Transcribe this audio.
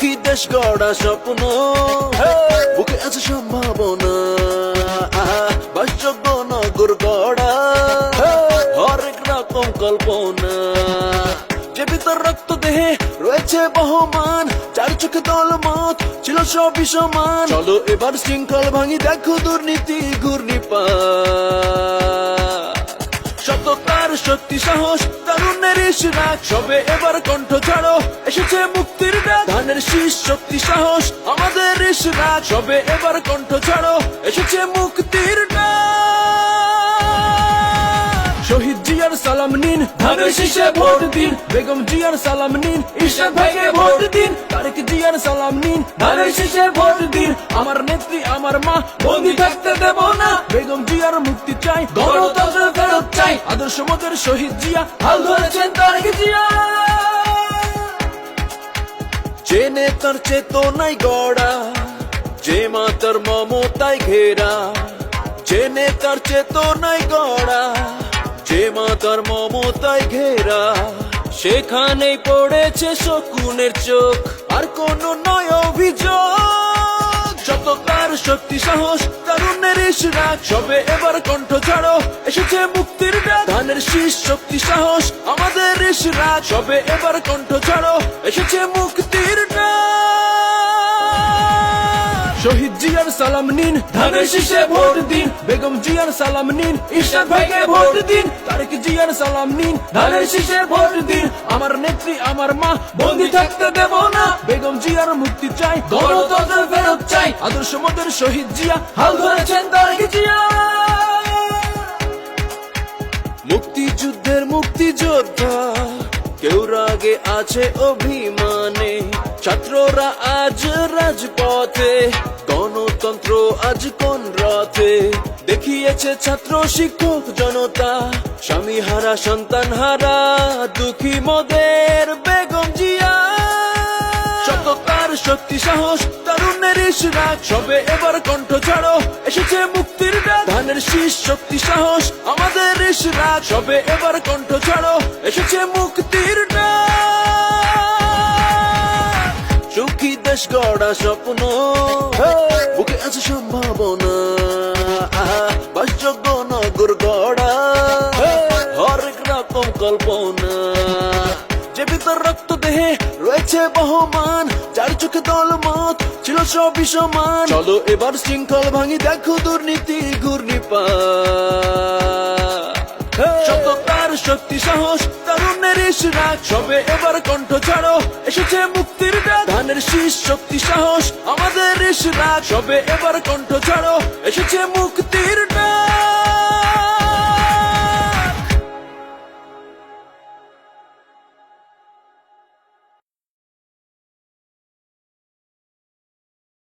সুখী দেশ গড়া স্বপ্ন, বুকে আছে সম্ভাবনা, বাসযোগ্য নগর গড়া, হরেক রকম কল্পনা, যে ভিতর রক্ত দেহে রয়েছে বহমান, চার চোখে দলমত ছিল সবই সমান। চলো এবার শৃঙ্খল ভাঙি, দেখো দুর্নীতি ঘূর্ণিপাত। সততার শক্তি সাহস তরুণের ইশরাক, সবে এবার কণ্ঠ ছাড়ো, এসেছে মুক্তির ডাক। ধানের শীষ শক্তি সাহস আমাদের ইশরাক, সবে এবার কণ্ঠ ছাড়ো, এসেছে মুক্তির ডাক। শহীদ জিয়ার সালাম নিন, ধানের শীষে ভোট দিন। বেগম জিয়ার সালাম নিন, ইশরাক ভাইকে ভোট দিন। তারেক জিয়ার সালাম নিন, ধানের শীষে ভোট দিন। আমার নেত্রী আমার মা, বন্দি থাকতে দেব না। বেগম জিয়ার মুক্তি চাই, গণতন্ত্র ফেরত চাই। আদর্শ মতের শহীদ জিয়া, হাল ধরেছেন তারেক জিয়া। যে নেতার চেতনায় গড়া, যে মাতার মমতায় ঘেরা, যে নেতার চেতনায় গড়া, যে মাতার মমতায় ঘেরা, সেখানেই পড়েছে শকুনের চোখ, আর কোনো নয় অভিযোগ। সততার শক্তি সাহস তরুণের ইশরাক, সবে এবার কণ্ঠ ছাড়ো, এসেছে মুক্তির ডাক। ধানের শীষ শক্তি সাহস আমাদের ইশরাক, সবে এবার কণ্ঠ ছাড়ো, এসেছে মুক্তির ডাক। শহীদ জিয়ার সালাম নিন, ধানের শীষে ভোট দিন। বেগম জিয়ার সালাম নিন, ইশরাক ভাইকে ভোট দিন। তারেক জিয়ার সালাম নিন, ধানের শীষে ভোট দিন। আমার নেত্রী আমার মা, বন্দি থাকতে দেব না। বেগম জিয়ার মুক্তি চাই, গণতন্ত্র ফেরত চাই। আদর্শ মতের শহীদ জিয়া, হাল ধরেছেন তারেক জিয়া। মুক্তিযুদ্ধের মুক্তিযোদ্ধা, কেউ রাগে আছে অভিমানে। ছাত্ররা আজ রাজপথে, গণতন্ত্র আজ কোন রথে। দেখিয়েছে ছাত্র শিক্ষক জনতা, স্বামী হারা সন্তান হারা দুঃখী মোদের বেগম জিয়া। সততার শক্তি সাহস তরুণের ইশরাক, সবে এবার কণ্ঠ ছাড়ো, এসেছে মুক্তির ডাক। ধানের শীষ শক্তি সাহস আমাদের ইশরাক, সবে এবার কণ্ঠ ছাড়ো, এসেছে মুক্তির ডাক। সুখী দেশ গড়া স্বপ্ন, বুকে আছে সম্ভাবনা, বাসযোগ্য নগর গড়া, হরেক রকম কল্পনা, যে ভিতর রক্ত দেহে রয়েছে বহমান, চার চোখে দলমত ছিল সবই সমান। চলো এবার শৃঙ্খল ভাঙি, দেখো দুর্নীতি ঘূর্ণিপাত। সততার শক্তি সাহস তরুণের ইশরাক, সবে এবার কণ্ঠ ছাড়ো, এসেছে মুক্তির ডাক। ধানের শীষ শক্তি সাহস আমাদের ইশরাক, সবে এবার কণ্ঠ ছাড়ো, এসেছে মুক্তির